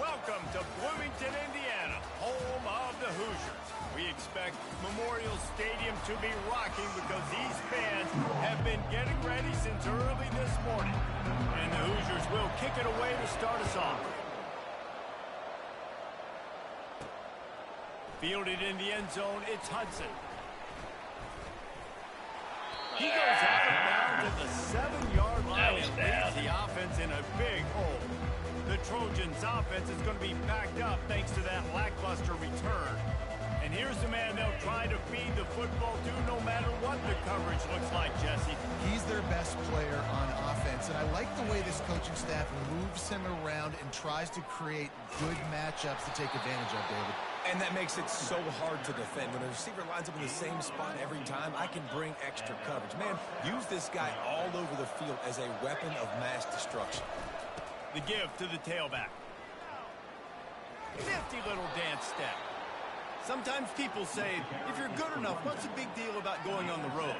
Welcome to Bloomington, Indiana, home of the Hoosiers. We expect Memorial Stadium to be rocking because these fans have been getting ready since early this morning. And the Hoosiers will kick it away to start us off. Fielded in the end zone, it's Hudson. He goes out of bounds at the 7-yard line and leaves the offense in a big hole. The Trojans' offense is going to be backed up thanks to that lackluster return. And here's the man they'll try to feed the football to no matter what the coverage looks like, Jesse. He's their best player on offense, and I like the way this coaching staff moves him around and tries to create good matchups to take advantage of, David. And that makes it so hard to defend. When a receiver lines up in the same spot every time, I can bring extra coverage. Man, use this guy all over the field as a weapon of mass destruction. The give to the tailback. 50 little dance step. Sometimes people say, if you're good enough, what's the big deal about going on the road?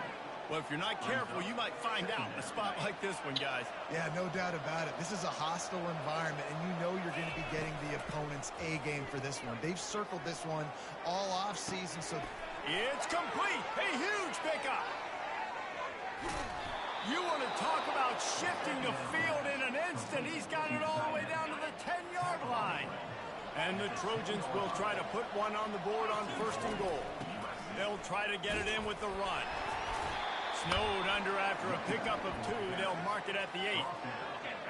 Well, if you're not careful, you might find out in a spot like this one, guys. Yeah, no doubt about it. This is a hostile environment, and you know you're going to be getting the opponent's A-game for this one. They've circled this one all off-season, so... It's complete! A huge pickup! You want to talk about shifting the field in an instant. He's got it all the way down to the 10-yard line. And the Trojans will try to put one on the board on 1st and goal. They'll try to get it in with the run. Snowed under after a pickup of 2. They'll mark it at the 8.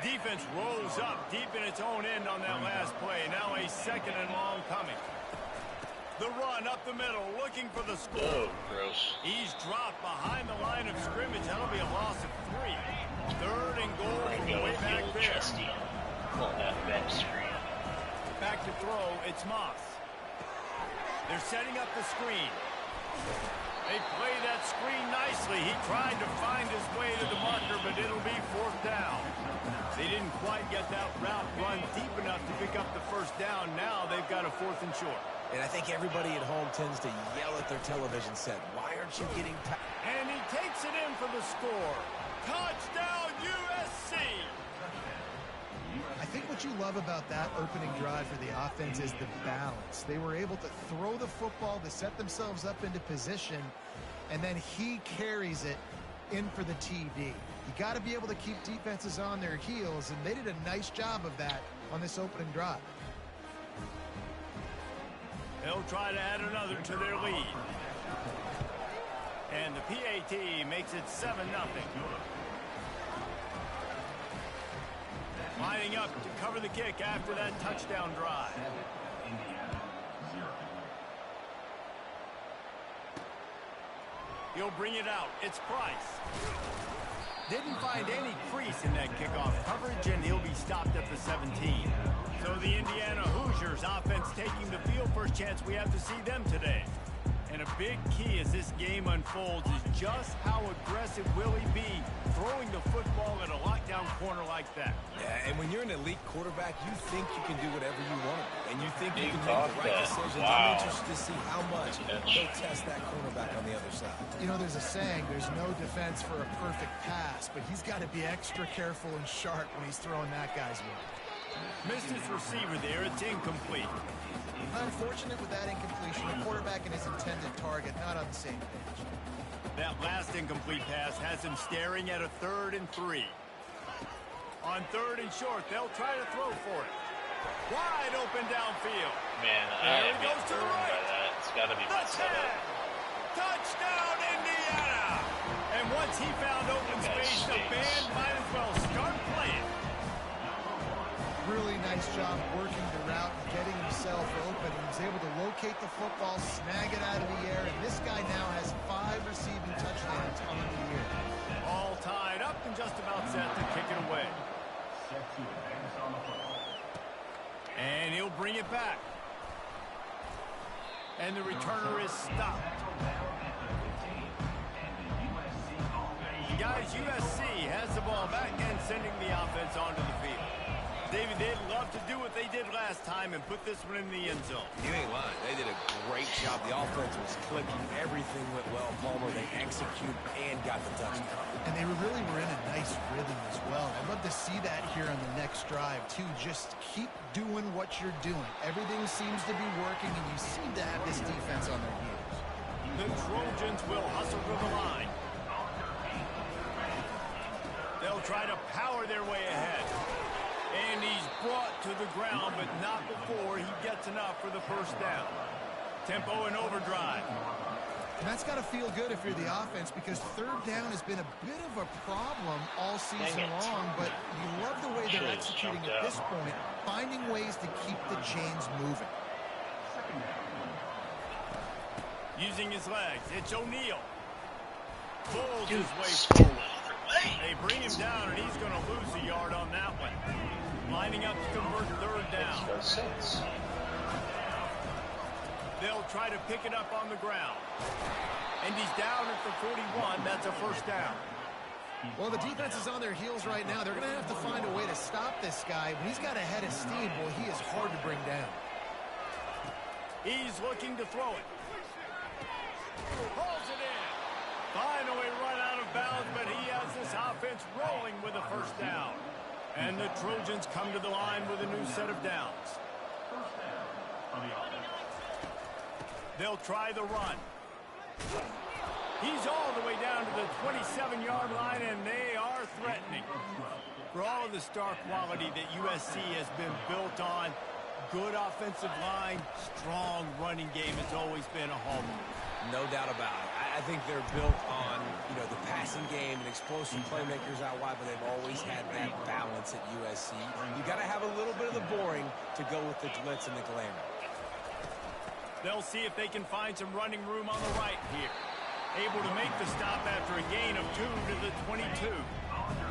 Defense rolls up deep in its own end on that last play. Now a 2nd and long coming. The run up the middle, looking for the score. Oh, gross. He's dropped behind the line of scrimmage. That'll be a loss of 3. 3rd and goal from way back there. Chesty on that back screen. Back to throw, it's Moss. They're setting up the screen. They play that screen nicely. He tried to find his way to the marker, but it'll be 4th down. They didn't quite get that route run deep enough to pick up the 1st down. Now they've got a 4th and short. And I think everybody at home tends to yell at their television set. Why aren't you getting... And he takes it in for the score. Touchdown, USC! I think what you love about that opening drive for the offense is the balance. They were able to throw the football to set themselves up into position, and then he carries it in for the TD. You got to be able to keep defenses on their heels, and they did a nice job of that on this opening drive. They'll try to add another to their lead. And the PAT makes it 7-0. Lining up to cover the kick after that touchdown drive. He'll bring it out. It's Price. Didn't find any crease in that kickoff coverage, and he'll be stopped at the 17. So the Indiana Hoosiers offense taking the field. First chance we have to see them today. And a big key as this game unfolds is just how aggressive will he be throwing the football at a lockdown corner like that. Yeah, and when you're an elite quarterback, you think you can do whatever you want to do. And you think you can make the right decisions. Wow. I'm interested to see how much he'll test that cornerback on the other side. You know, There's a saying, there's no defense for a perfect pass, but he's got to be extra careful and sharp when he's throwing that guy's way. Missed his receiver there. It's incomplete. Unfortunate with that incompletion. The quarterback and his intended target not on the same page. That last incomplete pass has him staring at a 3rd and 3. On 3rd and short, they'll try to throw for it. Wide open downfield. Man, there he goes to the right. That. It's got to be my setup. Touchdown, Indiana! And once he found open space, the band might as well start playing. Really nice job working the route and getting himself open. He was able to locate the football, snag it out of the air, and this guy now has 5 receiving touchdowns on the year. All tied up and just about set to kick it away. And he'll bring it back. And the returner is stopped. Guys, USC has the ball back and sending the offense onto the field. David, they'd love to do what they did last time and put this one in the end zone. You ain't lying. They did a great job. The offense was clicking. Everything went well. Palmer, they executed and got the touchdown. And they really were in a nice rhythm as well. I'd love to see that here on the next drive, too. Just keep doing what you're doing. Everything seems to be working, and you seem to have this defense on their heels. The Trojans will hustle to the line. They'll try to power their way ahead. And he's brought to the ground, but not before he gets enough for the first down. Tempo and overdrive. And that's got to feel good if you're the offense, because third down has been a bit of a problem all season long, but you love the way they're executing at this point, finding ways to keep the chains moving. Using his legs, it's O'Neal. Pulls his way forward. They bring him down, and he's going to lose a yard on that one. Lining up to convert third down. They'll try to pick it up on the ground. And he's down at the 41. That's a first down. Well, the defense is on their heels right now. They're going to have to find a way to stop this guy. When he's got a head of steam, boy, he is hard to bring down. He's looking to throw it. Pulls it in. Finally run out of bounds, but he has this offense rolling with a first down. And the Trojans come to the line with a new set of downs. They'll try the run. He's all the way down to the 27-yard line, and they are threatening. For all of the star quality that USC has been built on, good offensive line, strong running game has always been a hallmark. No doubt about it. I think they're built on, the passing game and explosive playmakers out wide, but they've always had that balance at USC. You got to have a little bit of the boring to go with the glitz and the glamour. They'll see if they can find some running room on the right here. Able to make the stop after a gain of 2 to the 22.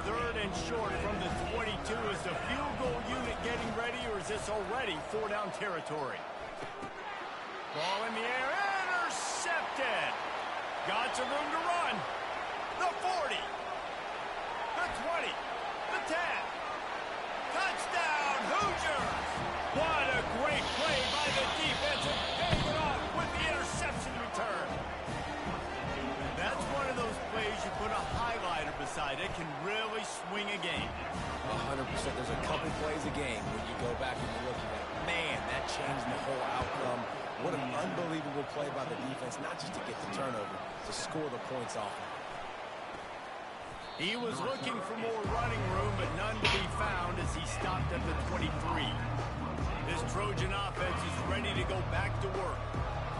Third and short from the 22. Is the field goal unit getting ready, or is this already 4-down territory? Ball in the air. Intercepted. Got some room to run. The 40. The 20. The 10. Touchdown, Hoosiers. What a great play by the defense, and paying it off with the interception return. That's one of those plays you put a highlighter beside. It can really swing a game. 100%. There's a couple plays a game when you go back and you're looking at, man, that changed the whole outcome. What an unbelievable play by the defense, not just to get the turnover, to score the points off. He was looking for more running room, but none to be found as he stopped at the 23. This Trojan offense is ready to go back to work.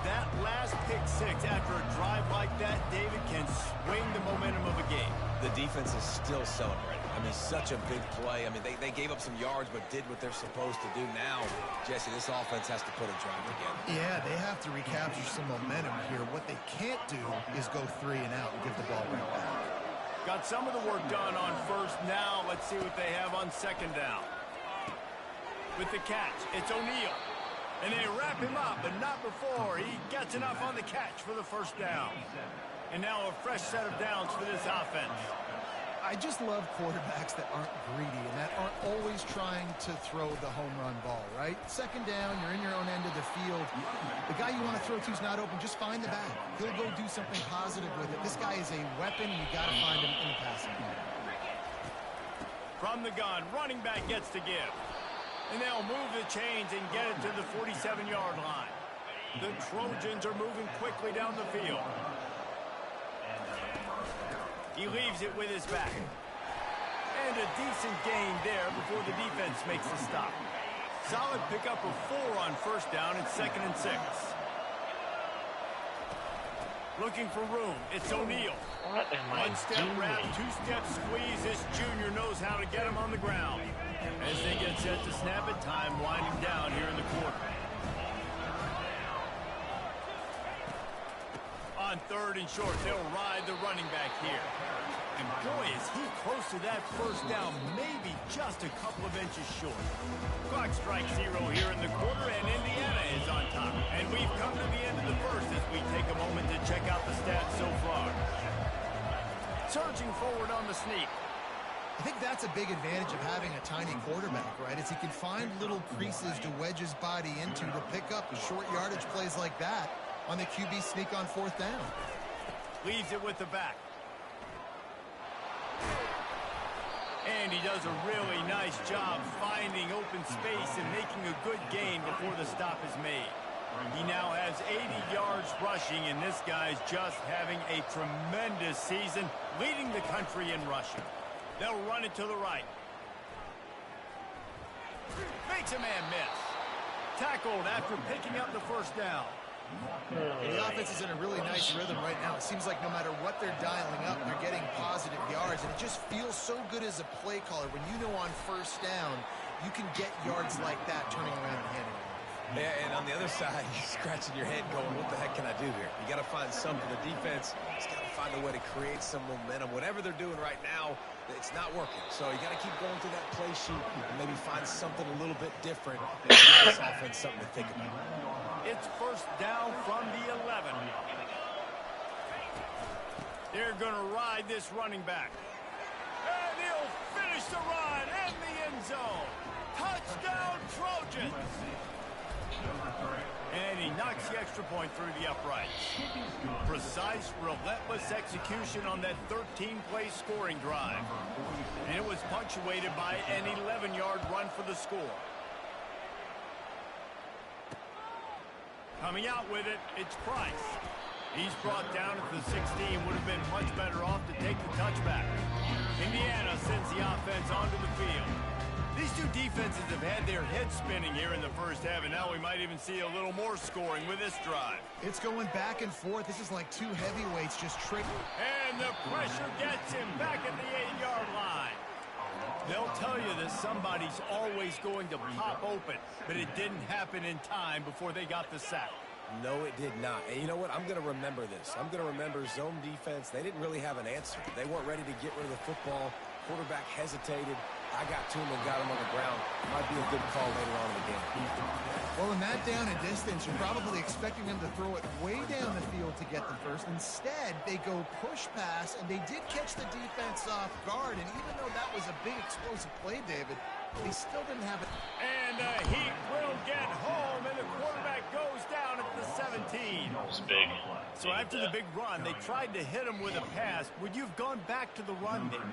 That last pick six after a drive like that, David, can swing the momentum of a game. The defense is still celebrating. I mean, such a big play. I mean, they gave up some yards but did what they're supposed to do. Now, Jesse, this offense has to put a drive together. Yeah, they have to recapture some momentum here. What they can't do is go 3 and out and give the ball right back. Got some of the work done on first. Now let's see what they have on second down. With the catch, it's O'Neal. And they wrap him up, but not before he gets enough on the catch for the first down. And now a fresh set of downs for this offense. I just love quarterbacks that aren't greedy and that aren't always trying to throw the home run ball, right? Second down, you're in your own end of the field. The guy you want to throw to is not open. Just find the bag. He'll go do something positive with it. This guy is a weapon. You got to find him in the passing game. From the gun, running back gets to give. And they'll move the chains and get it to the 47-yard line. The Trojans are moving quickly down the field. He leaves it with his back. And a decent gain there before the defense makes the stop. Solid pickup of 4 on first down and 2nd and 6. Looking for room. It's O'Neal. One-step wrap, two-step squeeze. This junior knows how to get him on the ground. As they get set to snap it, time winding down here in the quarter. On third and short, they'll ride the running back here. And boy, is he close to that first down, maybe just a couple of inches short. Clock strikes 0 here in the quarter, and Indiana is on top. And we've come to the end of the first as we take a moment to check out the stats so far. Surging forward on the sneak. I think that's a big advantage of having a tiny quarterback, right? Is he can find little creases to wedge his body into to pick up short yardage plays like that on the QB sneak on 4th down. Leaves it with the back. And he does a really nice job finding open space and making a good gain before the stop is made. He now has 80 yards rushing, and this guy's just having a tremendous season, leading the country in rushing. They'll run it to the right. Makes a man miss. Tackled after picking up the 1st down. The offense is in a really nice rhythm right now. It seems like no matter what they're dialing up, they're getting positive yards, and it just feels so good as a play caller when you know on 1st down you can get yards like that turning around and handing it. Yeah, and on the other side, you're scratching your head going, what the heck can I do here? You got to find something. The defense has got to find a way to create some momentum. Whatever they're doing right now, it's not working. So you got to keep going through that play sheet and maybe find something a little bit different and give this offense something to think about. It's 1st down from the 11. They're going to ride this running back. And he'll finish the run in the end zone. Touchdown, Trojans! And he knocks the extra point through the uprights. Precise, relentless execution on that 13-play scoring drive. And it was punctuated by an 11-yard run for the score. Coming out with it, it's Price. He's brought down at the 16, would have been much better off to take the touchback. Indiana sends the offense onto the field. These two defenses have had their heads spinning here in the 1st half, and now we might even see a little more scoring with this drive. It's going back and forth. This is like two heavyweights just trading. And the pressure gets him back at the 8-yard line. They'll tell you that somebody's always going to pop open, but it didn't happen in time before they got the sack. No, it did not. And you know what? I'm going to remember this. I'm going to remember zone defense. They didn't really have an answer. They weren't ready to get rid of the football. Quarterback hesitated. I got to him and got him on the ground. Might be a good call later on in the game. Well, in that down and distance, you're probably expecting them to throw it way down the field to get them first. Instead, they go push pass, and they did catch the defense off guard. And even though that was a big explosive play, David, they still didn't have it. And he will get home, and the quarterback goes down at the 17. That was big. So after the big run, they tried to hit him with a pass. Would you have gone back to the run there?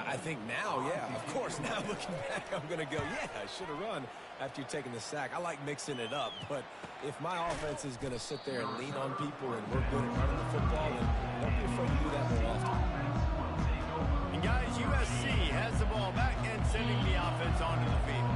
I think now, yeah. Of course, now looking back, I'm going to go, yeah, I should have run after you're taking the sack. I like mixing it up, but if my offense is going to sit there and lean on people and we're good at running the football, then don't be afraid to do that more often. And guys, USC has the ball back and sending the offense onto the field.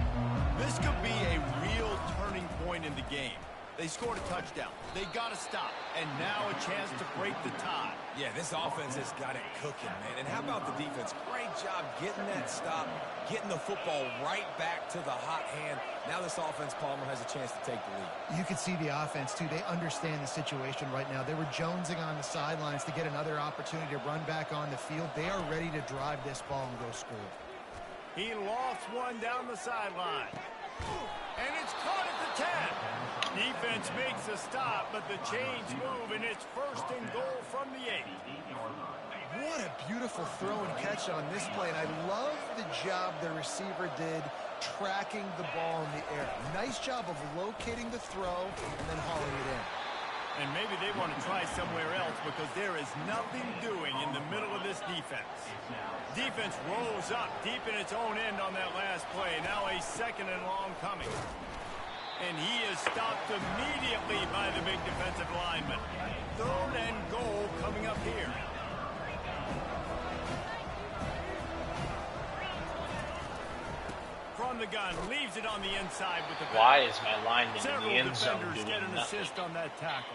This could be a real turning point in the game. They scored a touchdown. They got to stop. And now a chance to break the tie. Yeah, this offense has got it cooking, man. And how about the defense? Great job getting that stop, getting the football right back to the hot hand. Now this offense, Palmer, has a chance to take the lead. You can see the offense, too. They understand the situation right now. They were jonesing on the sidelines to get another opportunity to run back on the field. They are ready to drive this ball and go score. He lost one down the sideline. And it's caught at the 10. Defense makes a stop, but the chains move, and it's 1st and goal from the 8. What a beautiful throw and catch on this play, and I love the job the receiver did tracking the ball in the air. Nice job of locating the throw and then hauling it in. And maybe they want to try somewhere else because there is nothing doing in the middle of this defense. Defense rolls up deep in its own end on that last play. Now a 2nd and long coming. And he is stopped immediately by the big defensive lineman. 3rd and goal coming up here. From the gun, leaves it on the inside with the back. Why is my lineman in the end zone Several defenders doing get an nothing? assist on that tackle.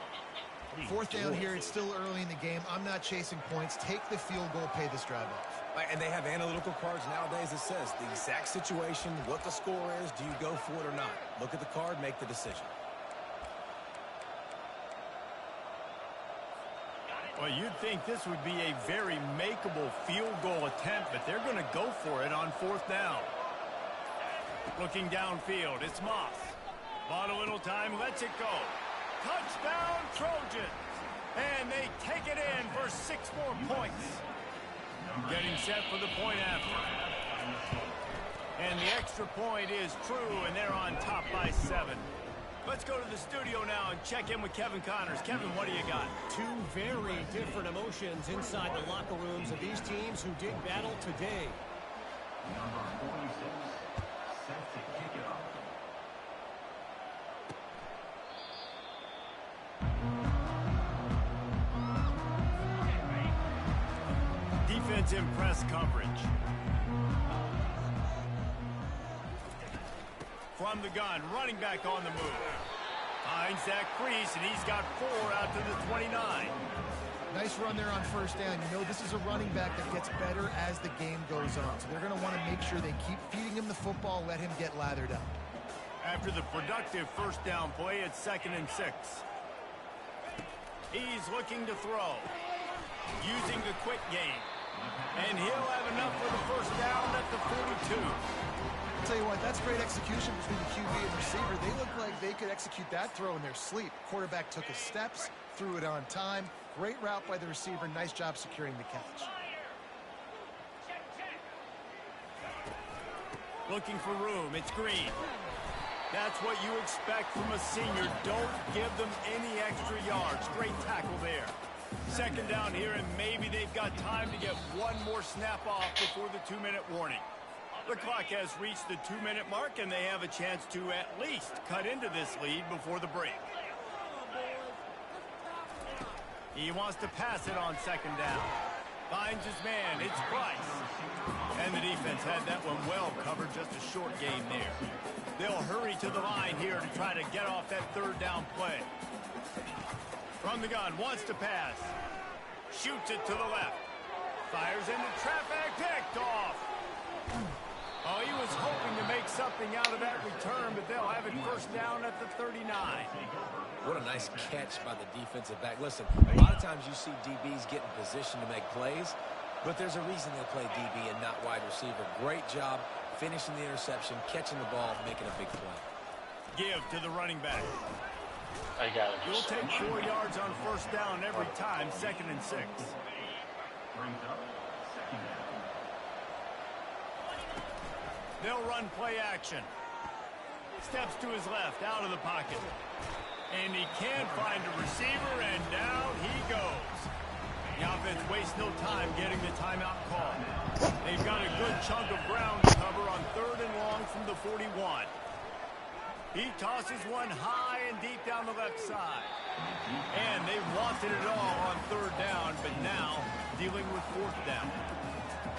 4th down here. It's still early in the game. I'm not chasing points. Take the field goal, pay this drive off. And they have analytical cards nowadays that says the exact situation, what the score is, do you go for it or not? Look at the card, make the decision. Well, you'd think this would be a very makeable field goal attempt, but they're going to go for it on 4th down. Looking downfield, it's Moss. Bought a little time, lets it go. Touchdown, Trojans. And they take it in for 6 more points. Getting set for the point after. And the extra point is true, and they're on top by 7. Let's go to the studio now and check in with Kevin Connors. Kevin, what do you got? Two very different emotions inside the locker rooms of these teams who did battle today. Number 46, set to kick it off. Defensive press coverage. From the gun, running back on the move. Finds that crease, and he's got 4 out to the 29. Nice run there on first down. You know, this is a running back that gets better as the game goes on. So they're going to want to make sure they keep feeding him the football, let him get lathered up. After the productive first down play, it's 2nd and 6. He's looking to throw. Using the quick game. And he'll have enough for the first down at the 42. I'll tell you what, that's great execution between the QB and receiver. They look like they could execute that throw in their sleep. Quarterback took his steps, threw it on time. Great route by the receiver. Nice job securing the catch. Looking for room. It's Green. That's what you expect from a senior. Don't give them any extra yards. Great tackle there. 2nd down here, and maybe they've got time to get one more snap off before the 2-minute warning. The clock has reached the 2-minute mark, and they have a chance to at least cut into this lead before the break. He wants to pass it on 2nd down. Finds his man. It's Price. And the defense had that one well covered. Just a short gain there. They'll hurry to the line here to try to get off that 3rd down play. From the gun, wants to pass. Shoots it to the left. Fires into traffic, picked off. Oh, he was hoping to make something out of that return, but they'll have it first down at the 39. What a nice catch by the defensive back. Listen, a lot of times you see DBs get in position to make plays, but there's a reason they play DB and not wide receiver. Great job finishing the interception, catching the ball, making a big play. Give to the running back. I got it. You'll take 4 yards on first down every time, 2nd and 6. Brings up 2nd down. They'll run play action. Steps to his left, out of the pocket. And he can't find a receiver, and down he goes. The offense wastes no time getting the timeout call. They've got a good chunk of ground to cover on 3rd and long from the 41. He tosses one high and deep down the left side. And they wanted it all on 3rd down, but now dealing with 4th down.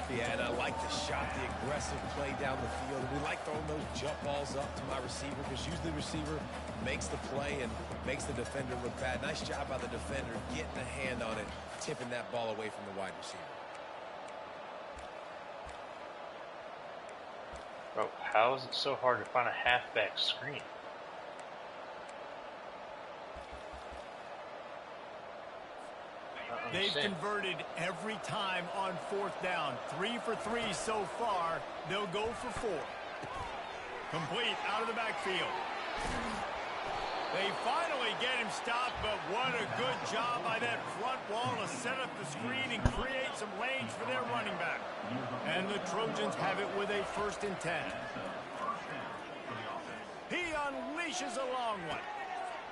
Yeah, and I like the shot, the aggressive play down the field. We like throwing those jump balls up to my receiver because usually the receiver makes the play and makes the defender look bad. Nice job by the defender getting a hand on it, tipping that ball away from the wide receiver. Bro, how is it so hard to find a halfback screen? They've converted every time on 4th down. 3 for 3 so far. They'll go for 4. Complete out of the backfield. They finally get him stopped, but what a good job by that front wall to set up the screen and create some lanes for their running back. And the Trojans have it with a 1st and 10. He unleashes a long one.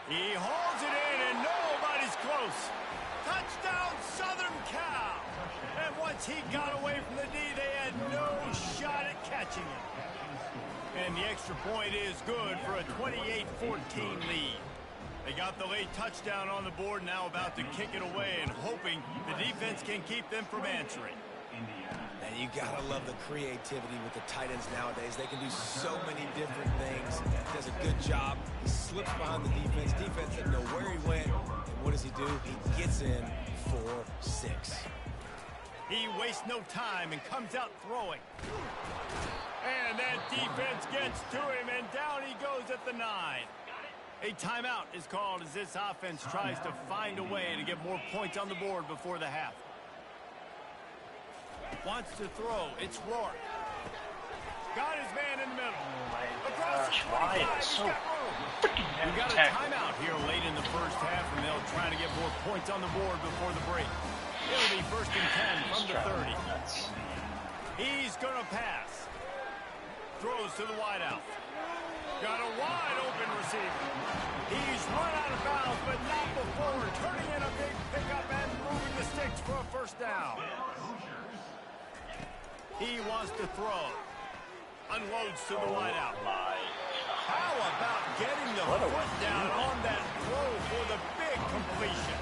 He hauls it in, and nobody's close. Touchdown, Southern Cal! And once he got away from the D, they had no shot at catching him. And the extra point is good for a 28-14 lead. They got the late touchdown on the board, now about to kick it away and hoping the defense can keep them from answering. And you gotta love the creativity with the tight ends nowadays. They can do so many different things. Does a good job. He slips behind the defense. Defense doesn't know where he went. And what does he do? He gets in for 6. He wastes no time and comes out throwing. And that defense gets to him, and down he goes at the 9. A timeout is called as this offense tries to find a way to get more points on the board before the half. Wants to throw. It's Rourke. Got his man in the middle. Oh my Across gosh, the why 25. it's so He's got room. freaking We got a timeout here late in the first half, and they'll try to get more points on the board before the break. It'll be 1st and 10 from the 30. He's going to pass. Throws to the wideout. Got a wide open receiver. He's run out of bounds, but not before turning in a big pickup and moving the sticks for a first down. He wants to throw. Unloads to the wideout. How about getting the foot down on that throw for the big completion?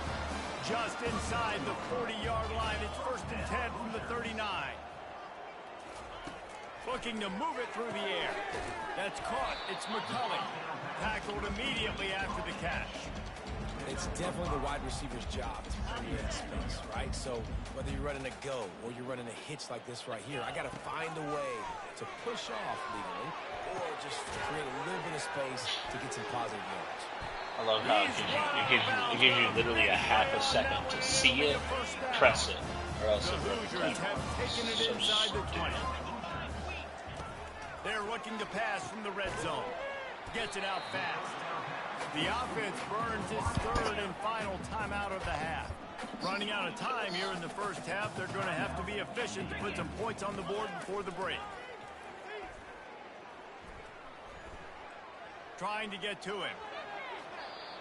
Just inside the 40-yard line. It's 1st and 10 from the 39. Looking to move it through the air. That's caught. It's McCulley. Tackled immediately after the catch. It's definitely the wide receiver's job to create space, right? So whether you're running a go or you're running a hitch like this right here, I got to find a way to push off legally or just create a little bit of space to get some positive yards. I love how it gives you literally a half a second to see it, press it, or else The it will Hoosiers have taken it so inside the 20. stupid. They're looking to pass from the red zone. Gets it out fast. The offense burns its 3rd and final timeout of the half. Running out of time here in the first half, they're going to have to be efficient to put some points on the board before the break. Trying to get to him.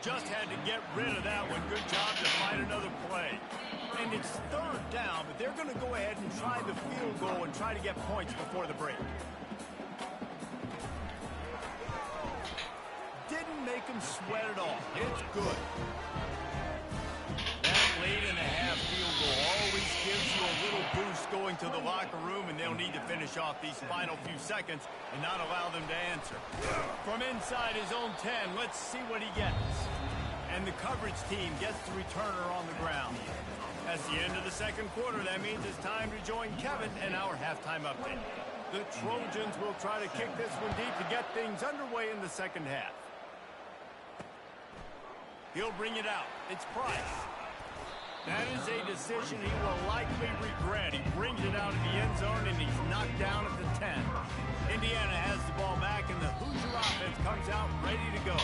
Just had to get rid of that one. Good job to find another play. And it's 3rd down, but they're going to go ahead and try the field goal and try to get points before the break. Didn't make him sweat at all. It's good. That late-in-the-half field goal always gives you a little boost going to the locker room, and they'll need to finish off these final few seconds and not allow them to answer. From inside his own 10, let's see what he gets. And the coverage team gets the returner on the ground. That's the end of the second quarter. That means it's time to join Kevin and our halftime update. The Trojans will try to kick this one deep to get things underway in the second half. He'll bring it out. It's Price. That is a decision he will likely regret. He brings it out of the end zone, and he's knocked down at the 10. Indiana has the ball back, and the Hoosier offense comes out ready to go.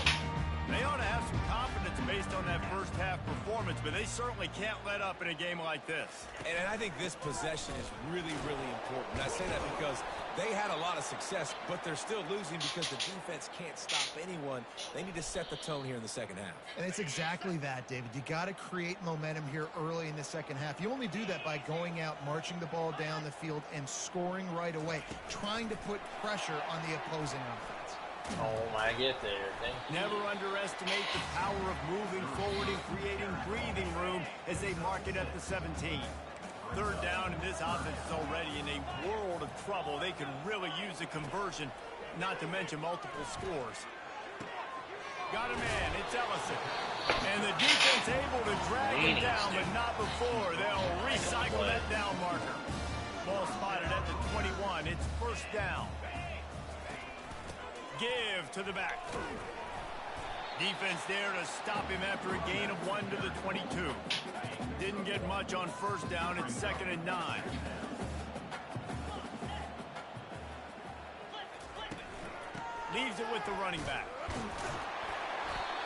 They ought to have some confidence based on that first half performance, but they certainly can't let up in a game like this. And I think this possession is really, really important. And I say that because they had a lot of success, but they're still losing because the defense can't stop anyone. They need to set the tone here in the second half. And it's exactly that, David. You got to create momentum here early in the second half. You only do that by going out, marching the ball down the field, and scoring right away, trying to put pressure on the opposing offense. Oh my, get there. Thank you. Never underestimate the power of moving forward and creating breathing room as they mark it at the 17. 3rd down, and this offense is already in a world of trouble. They can really use a conversion, not to mention multiple scores. Got a man. It's Ellison. And the defense able to drag him down, but not before. They'll recycle that down marker. Ball spotted at the 21. It's 1st down. Give to the back. Defense there to stop him after a gain of 1 to the 22. Didn't get much on 1st down. It's 2nd and 9. Leaves it with the running back.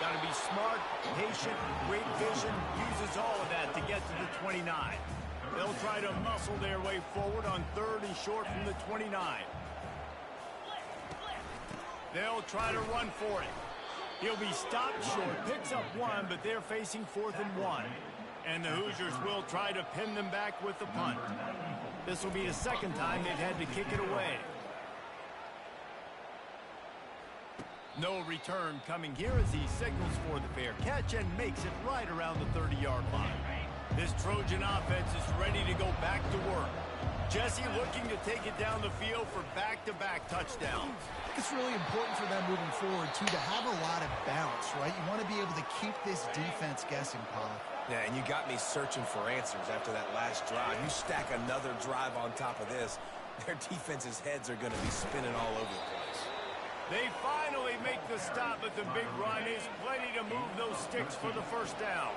Got to be smart, patient, great vision. Uses all of that to get to the 29. They'll try to muscle their way forward on 3rd and short from the 29. They'll try to run for it. He'll be stopped short, picks up 1, but they're facing 4th and 1. And the Hoosiers will try to pin them back with the punt. This will be the 2nd time they've had to kick it away. No return coming here as he signals for the fair catch and makes it right around the 30-yard line. This Trojan offense is ready to go back to work. Jesse looking to take it down the field for back-to-back touchdowns. It's really important for them moving forward, too, to have a lot of bounce, right? You want to be able to keep this defense guessing, Paul. Yeah, and you got me searching for answers after that last drive. You stack another drive on top of this, their defense's heads are going to be spinning all over the place. They finally make the stop at the big run. He's plenty to move those sticks for the 1st down.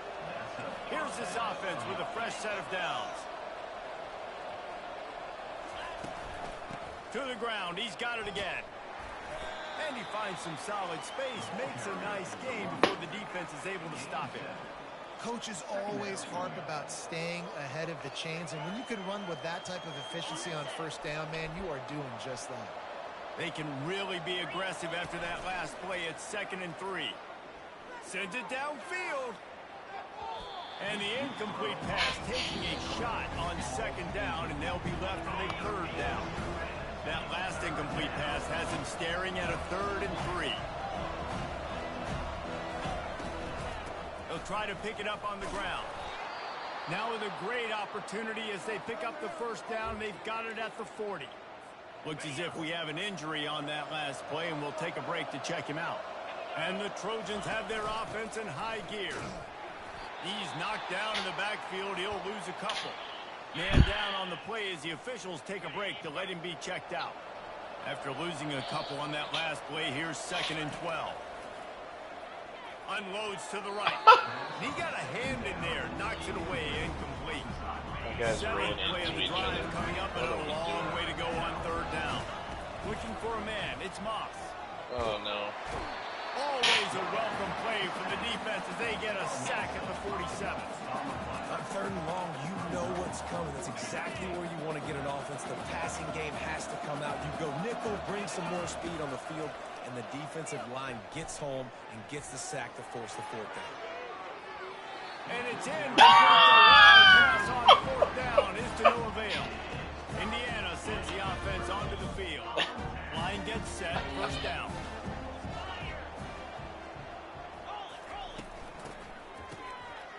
Here's this offense with a fresh set of downs. To the ground. He's got it again. And he finds some solid space. Makes a nice game before the defense is able to stop him. Coaches always harp about staying ahead of the chains, and when you can run with that type of efficiency on first down, man, you are doing just that. They can really be aggressive after that last play. It's 2nd and 3. Sends it downfield. And the incomplete pass taking a shot on 2nd down, and they'll be left with a 3rd down. That last incomplete pass has him staring at a 3rd and 3. They'll try to pick it up on the ground. Now with a great opportunity as they pick up the 1st down. They've got it at the 40. Looks as if we have an injury on that last play, and we'll take a break to check him out. And the Trojans have their offense in high gear. He's knocked down in the backfield. He'll lose a couple. Man down on the play as the officials take a break to let him be checked out. After losing a couple on that last play, here's 2nd and 12. Unloads to the right. He got a hand in there. Knocks it away. Incomplete. Seventh play of the drive coming up, and a long way to go on 3rd down. Looking for a man. It's Moss. Oh, no. Always a welcome play from the defense as they get a sack at the 47. On 3rd and long, you know what's coming. That's exactly where you want to get an offense. The passing game has to come out. You go nickel, bring some more speed on the field, and the defensive line gets home and gets the sack to force the 4th down. And it's in. The pass on 4th down is to no avail. Indiana sends the offense onto the field. Line gets set. 1st down.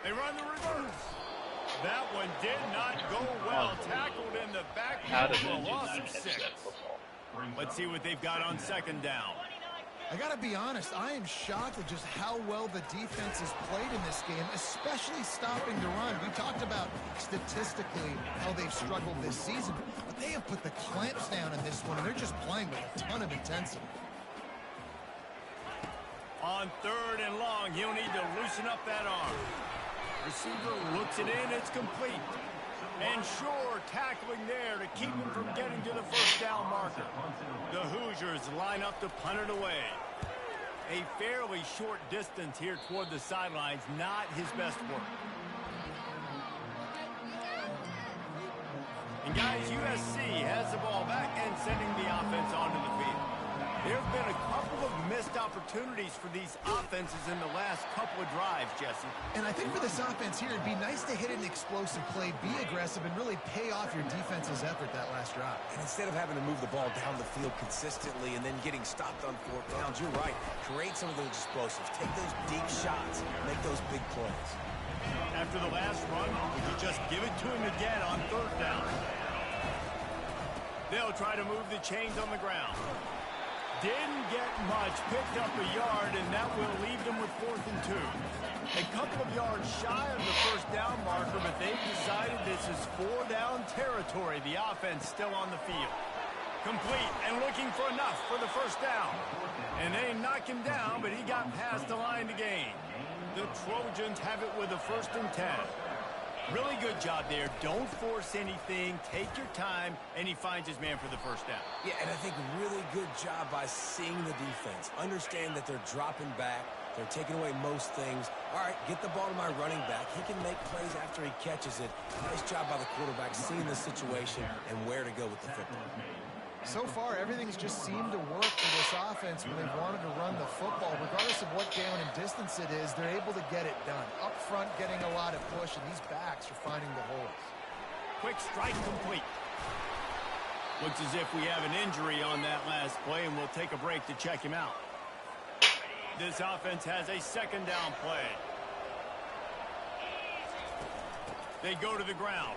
They run the reverse. That one did not go well. Tackled in the backfield for a loss of 6. Let's see what they've got on 2nd down. I got to be honest, I am shocked at just how well the defense has played in this game, especially stopping the run. We talked about statistically how they've struggled this season, but they have put the clamps down in this one, and they're just playing with a ton of intensity. On 3rd and long, he'll need to loosen up that arm. Receiver looks it in, it's complete. And Shore tackling there to keep him from getting to the 1st down marker. The Hoosiers line up to punt it away. A fairly short distance here toward the sidelines, not his best work. And guys, USC has the ball back and sending the offense onto the field. There have been a couple of missed opportunities for these offenses in the last couple of drives, Jesse. And I think for this offense here, it'd be nice to hit an explosive play, be aggressive, and really pay off your defense's effort that last drive. And instead of having to move the ball down the field consistently and then getting stopped on 4th downs, you're right. Create some of those explosives. Take those deep shots. Make those big plays. After the last run, would you just give it to him again on 3rd down? They'll try to move the chains on the ground. Didn't get much, picked up a yard, and that will leave them with 4th and 2. A couple of yards shy of the 1st down marker, but they've decided this is 4-down territory. The offense still on the field. Complete and looking for enough for the 1st down. And they knock him down, but he got past the line to gain. The Trojans have it with a 1st and 10. Really good job there. Don't force anything. Take your time, and he finds his man for the 1st down. Yeah, and I think really good job by seeing the defense. Understand that they're dropping back. They're taking away most things. All right, get the ball to my running back. He can make plays after he catches it. Nice job by the quarterback seeing the situation and where to go with the football. So far, everything's just seemed to work for this offense when they've wanted to run the football. Regardless of what down and distance it is, they're able to get it done. Up front, getting a lot of push, and these backs are finding the holes. Quick strike complete. Looks as if we have an injury on that last play, and we'll take a break to check him out. This offense has a 2nd down play. They go to the ground.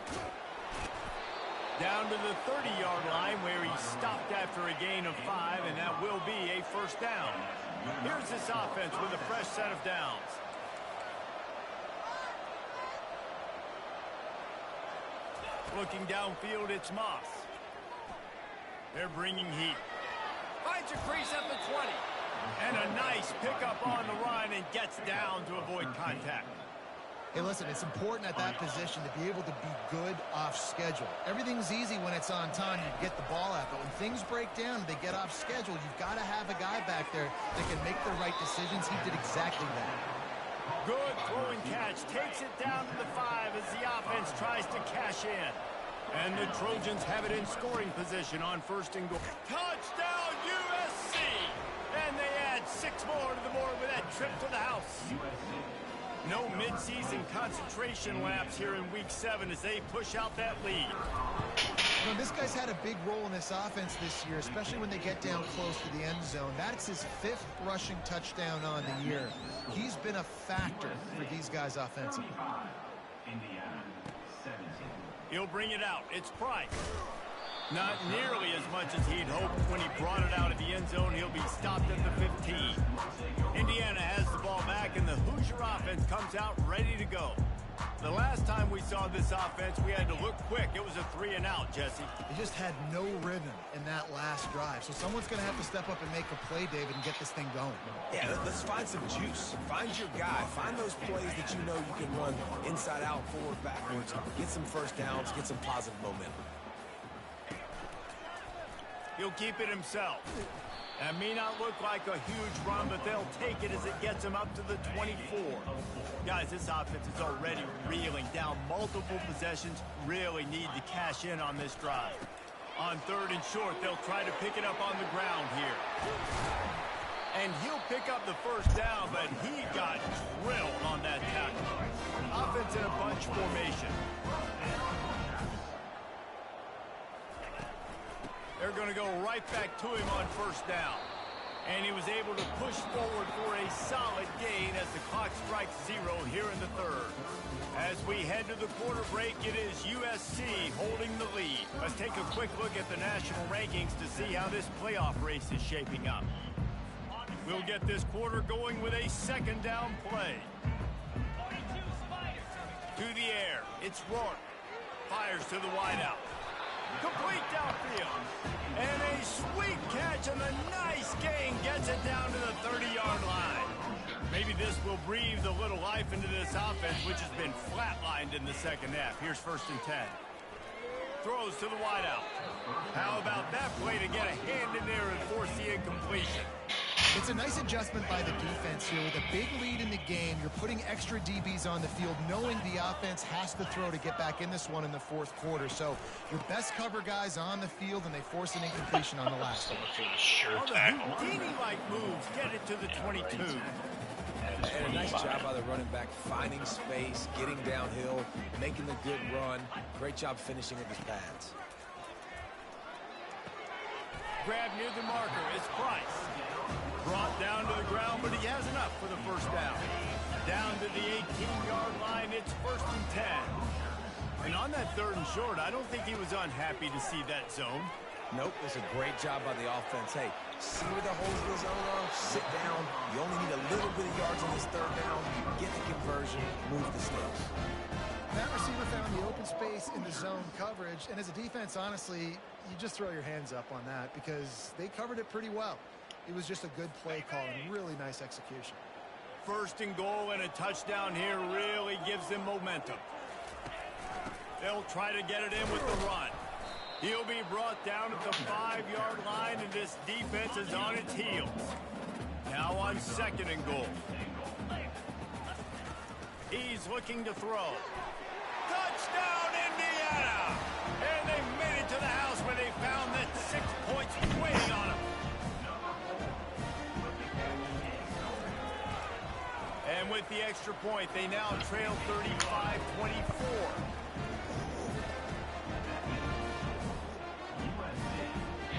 Down to the 30-yard line where he stopped after a gain of 5, and that will be a 1st down. Here's this offense with a fresh set of downs. Looking downfield, it's Moss. They're bringing heat. Finds a crease at the 20. And a nice pickup on the run and gets down to avoid contact. Hey, listen, it's important at that position to be able to be good off schedule. Everything's easy when it's on time. You get the ball out. But when things break down and they get off schedule, you've got to have a guy back there that can make the right decisions. He did exactly that. Good throwing catch. Takes it down to the 5 as the offense tries to cash in. And the Trojans have it in scoring position on first and goal. Touchdown, USC! And they add 6 more to the board with that trip to the house. No midseason concentration laps here in Week 7 as they push out that lead. Well, this guy's had a big role in this offense this year, especially when they get down close to the end zone. That's his 5th rushing touchdown on the year. He's been a factor for these guys offensively. Indiana, 17. He'll bring it out. It's Price. Not nearly as much as he'd hoped when he brought it out of the end zone. He'll be stopped at the 15. Indiana has the ball back, and the Hoosier offense comes out ready to go. The last time we saw this offense, we had to look quick. It was a 3-and-out, Jesse. They just had no rhythm in that last drive. So someone's going to have to step up and make a play, David, and get this thing going. Yeah, let's find some juice. Find your guy. Find those plays that you know you can run inside out, forward, backwards. Get some first downs. Get some positive momentum. He'll keep it himself. That may not look like a huge run, but they'll take it as it gets him up to the 24. Guys, this offense is already reeling down multiple possessions. Really need to cash in on this drive. On 3rd and short, they'll try to pick it up on the ground here. And he'll pick up the first down, but he got drilled on that tackle. Offense in a bunch formation. They're going to go right back to him on first down. And he was able to push forward for a solid gain as the clock strikes 0 here in the 3rd. As we head to the quarter break, it is USC holding the lead. Let's take a quick look at the national rankings to see how this playoff race is shaping up. We'll get this quarter going with a 2nd down play. To the air, it's Rourke. Fires to the wideout. Complete downfield. And a sweet catch and a nice gain gets it down to the 30-yard line. Maybe this will breathe a little life into this offense, which has been flatlined in the 2nd half. Here's 1st and 10. Throws to the wideout. How about that play to get a hand in there and force the incompletion? It's a nice adjustment by the defense here. With a big lead in the game, you're putting extra DBs on the field, knowing the offense has to throw to get back in this one in the 4th quarter. So your best cover guys on the field, and they force an incompletion on the last one. All the Houdini-like moves get it to the 22. And a nice job by the running back, finding space, getting downhill, making the good run. Great job finishing with his pads. Grab near the marker. It's Price. Brought down to the ground, but he has enough for the first down. Down to the 18-yard line, it's 1st and 10. And on that 3rd and short, I don't think he was unhappy to see that zone. Nope, it's a great job by the offense. Hey, see where the holes in the zone are, sit down. You only need a little bit of yards on this 3rd down. Get the conversion, move the sticks. That receiver found the open space in the zone coverage, and as a defense, honestly, you just throw your hands up on that because they covered it pretty well. It was just a good play call and really nice execution. 1st and goal and a touchdown here really gives them momentum. They'll try to get it in with the run. He'll be brought down at the 5-yard line, and this defense is on its heels. Now on 2nd and goal. He's looking to throw. Touchdown, Indiana! And they made it to the house where they found that 6 points waiting on them. And with the extra point, they now trail 35-24.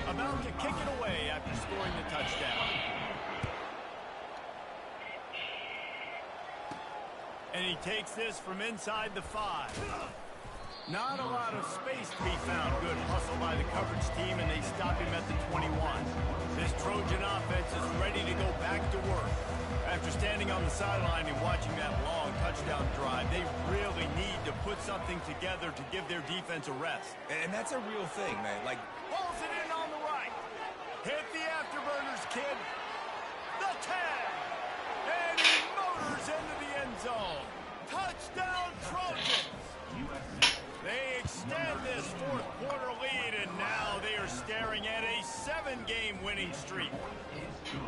About to kick it away after scoring the touchdown. And he takes this from inside the 5. Not a lot of space to be found. Good hustle by the coverage team, and they stop him at the 21. This Trojan offense is ready to go back to work. After standing on the sideline and watching that long touchdown drive, they really need to put something together to give their defense a rest. And that's a real thing, man. Like, pulls it in on the right. Hit the afterburners, kid. The 10. And he motors into the end zone. Touchdown Trojans! They extend this fourth quarter lead, and now they are staring at a 7-game winning streak.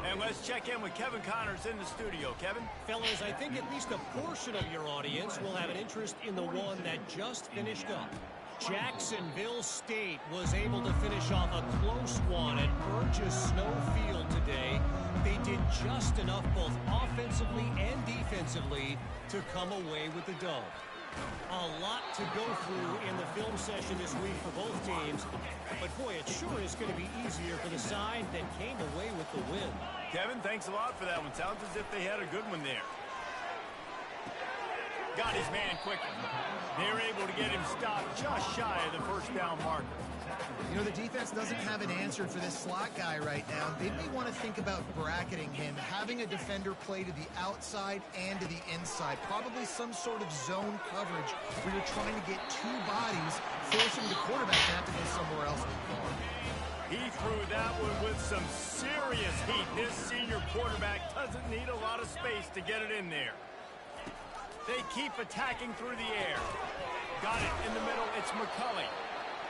And let's check in with Kevin Connors in the studio. Kevin? Fellas, I think at least a portion of your audience will have an interest in the one that just finished up. Jacksonville State was able to finish off a close one at Burgess Snow Field today. They did just enough both offensively and defensively to come away with the dub. A lot to go through in the film session this week for both teams, but boy, it sure is going to be easier for the side that came away with the win. Kevin, thanks a lot for that one. Sounds as if they had a good one there. Got his man quickly. They're able to get him stopped just shy of the first down marker. You know, the defense doesn't have an answer for this slot guy right now. They may want to think about bracketing him, having a defender play to the outside and to the inside. Probably some sort of zone coverage where you're trying to get two bodies, forcing the quarterback to have to go somewhere else. He threw that one with some serious heat. This senior quarterback doesn't need a lot of space to get it in there. They keep attacking through the air. Got it in the middle. It's McCulley.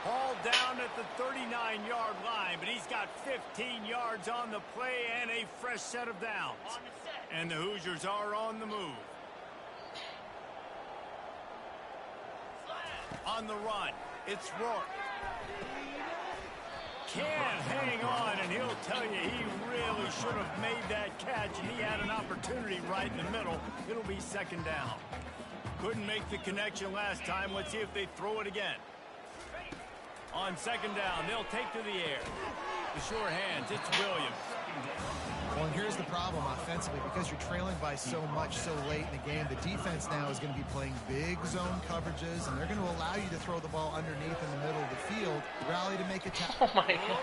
Hauled down at the 39-yard line, but he's got 15 yards on the play and a fresh set of downs. And the Hoosiers are on the move. On the run, it's Rourke. Can't hang on, and he'll tell you he really should have made that catch, and he had an opportunity right in the middle. It'll be second down. Couldn't make the connection last time. Let's see if they throw it again. On second down, they'll take to the air. The sure hands, it's Williams. Well, and here's the problem offensively. Because you're trailing by so much so late in the game, the defense now is going to be playing big zone coverages, and they're going to allow you to throw the ball underneath in the middle of the field, rally to make a tackle. Oh, my God.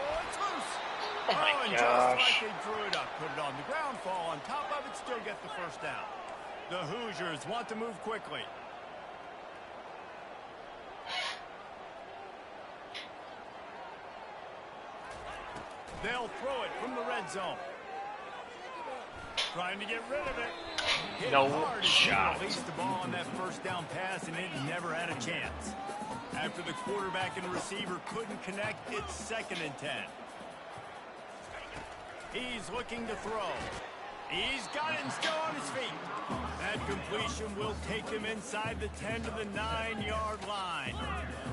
Oh, and just like they drew it up, put it on the ground, fall on top of it, still get the first down. The Hoosiers want to move quickly. They'll throw it from the red zone. Trying to get rid of it. Hit no hard shot. Released the ball on that first down pass, and it never had a chance. After the quarterback and receiver couldn't connect, it's 2nd and 10. He's looking to throw. He's got it and still on his feet. That completion will take him inside the 10 to the 9-yard line.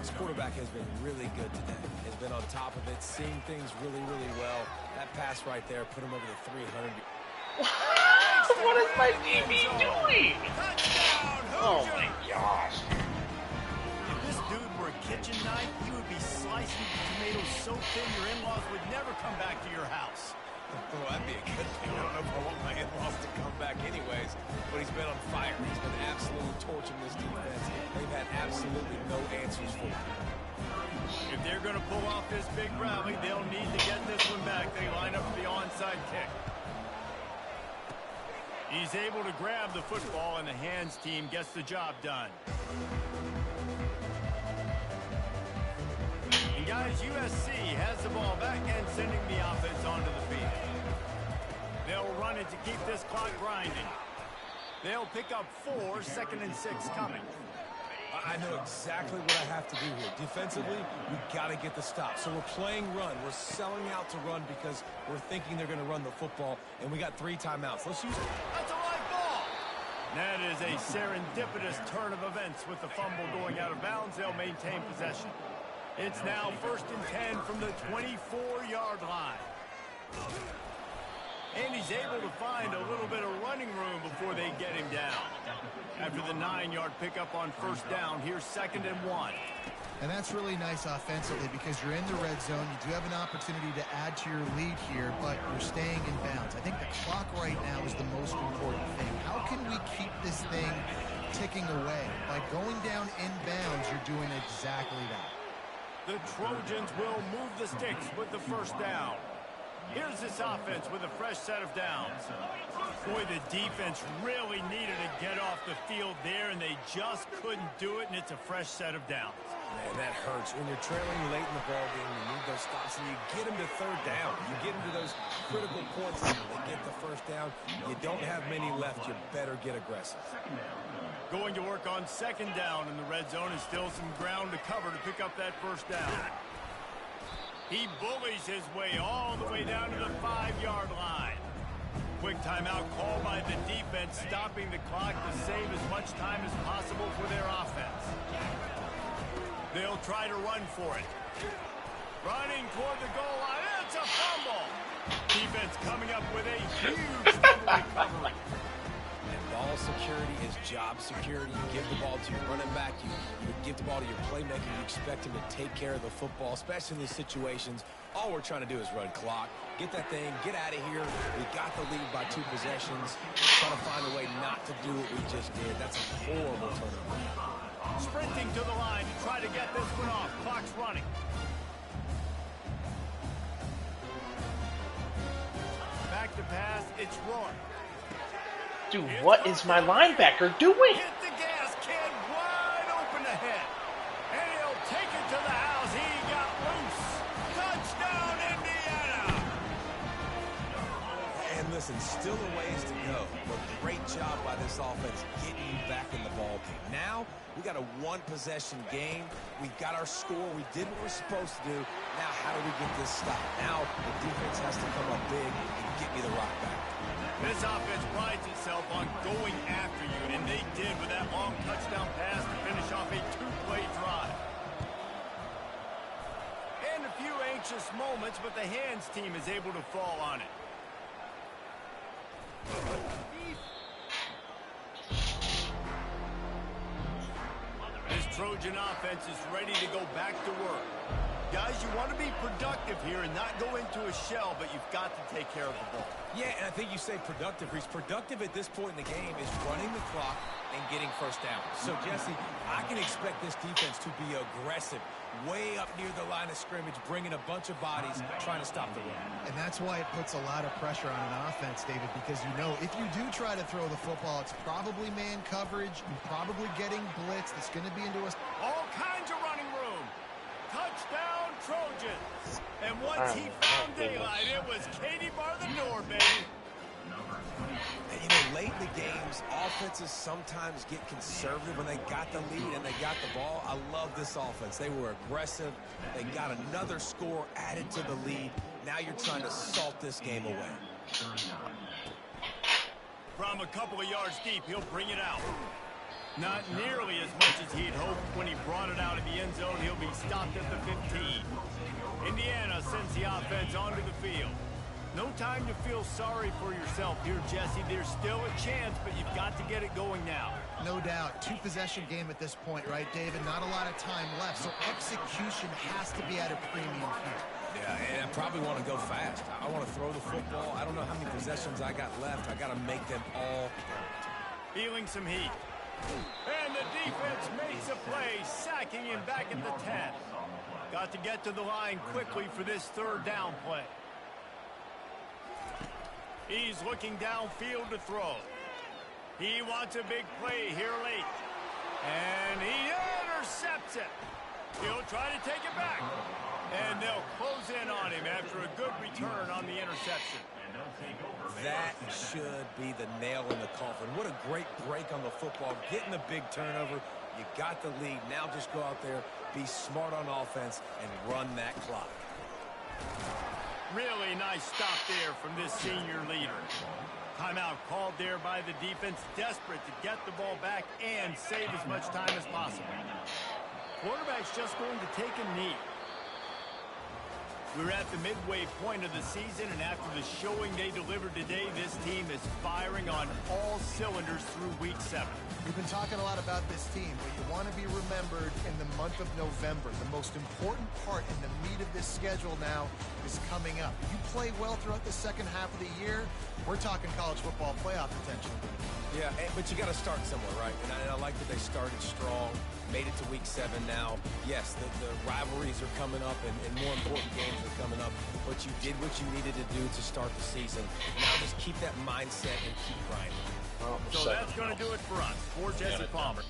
This quarterback has been really good today. Has been on top of it, seeing things really, really well. That pass right there put him over the 300. What is my DB doing? Touchdown, Oh Hoosiers! my gosh. If this dude were a kitchen knife, he would be slicing tomatoes so thin your in-laws would never come back to your house. Oh, that'd be a good thing. I don't know if I want my in-laws to come back anyways, but he's been on fire. He's been absolutely torching this defense. They've had absolutely no answers for him. If they're going to pull off this big rally, they'll need to get this one back. They line up for the onside kick. He's able to grab the football, and the hands team gets the job done. And guys, USC has the ball back and sending the offense onto the field. They'll run it to keep this clock grinding. They'll pick up 4, 2nd and 6 coming. I know exactly what I have to do here. Defensively, we've got to get the stop. So we're playing run. We're selling out to run because we're thinking they're going to run the football, and we got 3 timeouts. Let's use it. That's a live ball. That is a serendipitous turn of events with the fumble going out of bounds. They'll maintain possession. It's now 1st and 10 from the 24-yard line. And he's able to find a little bit of running room before they get him down. After the 9-yard pickup on 1st down, here's 2nd and 1. And that's really nice offensively because you're in the red zone. You do have an opportunity to add to your lead here, but you're staying in bounds. I think the clock right now is the most important thing. How can we keep this thing ticking away? By going down in bounds, you're doing exactly that. The Trojans will move the sticks with the 1st down. Here's this offense with a fresh set of downs. Boy, the defense really needed to get off the field there, and they just couldn't do it, and it's a fresh set of downs. Man, that hurts. When you're trailing late in the ball game, you need those stops, and you get them to third down. You get into those critical points, and they get the first down. You don't have many left. You better get aggressive. Going to work on second down in the red zone, and still some ground to cover to pick up that first down. He bullies his way all the way down to the 5-yard line. Quick timeout called by the defense, stopping the clock to save as much time as possible for their offense. They'll try to run for it. Running toward the goal line. It's a fumble. Defense coming up with a huge fumble recovery. Ball security is job security. You give the ball to your running back. You give the ball to your playmaker. You expect him to take care of the football, especially in these situations. All we're trying to do is run clock. Get that thing. Get out of here. We got the lead by 2 possessions. Trying to find a way not to do what we just did. That's a horrible turnover. Sprinting to the line to try to get this one off. Clock's running. Back to pass. It's Roy. Dude, what is my linebacker doing? Hit the gas, kid, wide open ahead. And he'll take it to the house. He got loose. Touchdown, Indiana. And listen, still a ways to go, but great job by this offense getting you back in the ball game. Now, we got a 1-possession game. We've got our score. We did what we're supposed to do. Now, how do we get this stopped? Now, the defense has to come up big and get me the rock back. This offense prides itself on going after you, and they did with that long touchdown pass to finish off a 2-play drive. And a few anxious moments, but the hands team is able to fall on it. This Trojan offense is ready to go back to work. Guys, you want to be productive here and not go into a shell, but you've got to take care of the ball. Yeah, and I think you say productive. He's productive at this point in the game is running the clock and getting first down. So, Jesse, I can expect this defense to be aggressive, way up near the line of scrimmage, bringing a bunch of bodies, trying to stop the run. And that's why it puts a lot of pressure on an offense, David, because you know if you do try to throw the football, it's probably man coverage, you're probably getting blitz, that's going to be into a... All kinds of running room. Touchdown, Trojans. And once he found daylight, it was Katie bar the door, baby. And, you know, late in the games, offenses sometimes get conservative when they got the lead and they got the ball. I love this offense. They were aggressive. They got another score added to the lead. Now you're trying to salt this game away. From a couple of yards deep, he'll bring it out. Not nearly as much as he'd hoped when he brought it out of the end zone. He'll be stopped at the 15. Indiana sends the offense onto the field. No time to feel sorry for yourself here, Jesse. There's still a chance, but you've got to get it going now. No doubt. 2-possession game at this point, right, David? Not a lot of time left, so execution has to be at a premium here. Yeah, and I probably want to go fast. I want to throw the football. I don't know how many possessions I got left. I got to make them all count. Feeling some heat. And the defense makes a play, sacking him back at the 10. Got to get to the line quickly for this third down play. He's looking downfield to throw. He wants a big play here late. And he intercepts it. He'll try to take it back. And they'll close in on him after a good return on the interception. That should be the nail in the coffin. What a great break on the football. Getting the big turnover. You got the lead. Now just go out there, be smart on offense, and run that clock. Really nice stop there from this senior leader. Timeout called there by the defense, desperate to get the ball back and save as much time as possible. Quarterback's just going to take a knee. We're at the midway point of the season, and after the showing they delivered today, this team is firing on all cylinders through Week 7. We've been talking a lot about this team, but you want to be remembered in the month of November. The most important part in the meat of this schedule now is coming up. You play well throughout the second half of the year, we're talking college football playoff potential. Yeah, but you got to start somewhere, right? And I like that they started strong, made it to week 7 now. Yes, the rivalries are coming up, and more important games are coming up, but you did what you needed to do to start the season. Now just keep that mindset and keep grinding. So that's going to do it for us. For Jesse Palmer.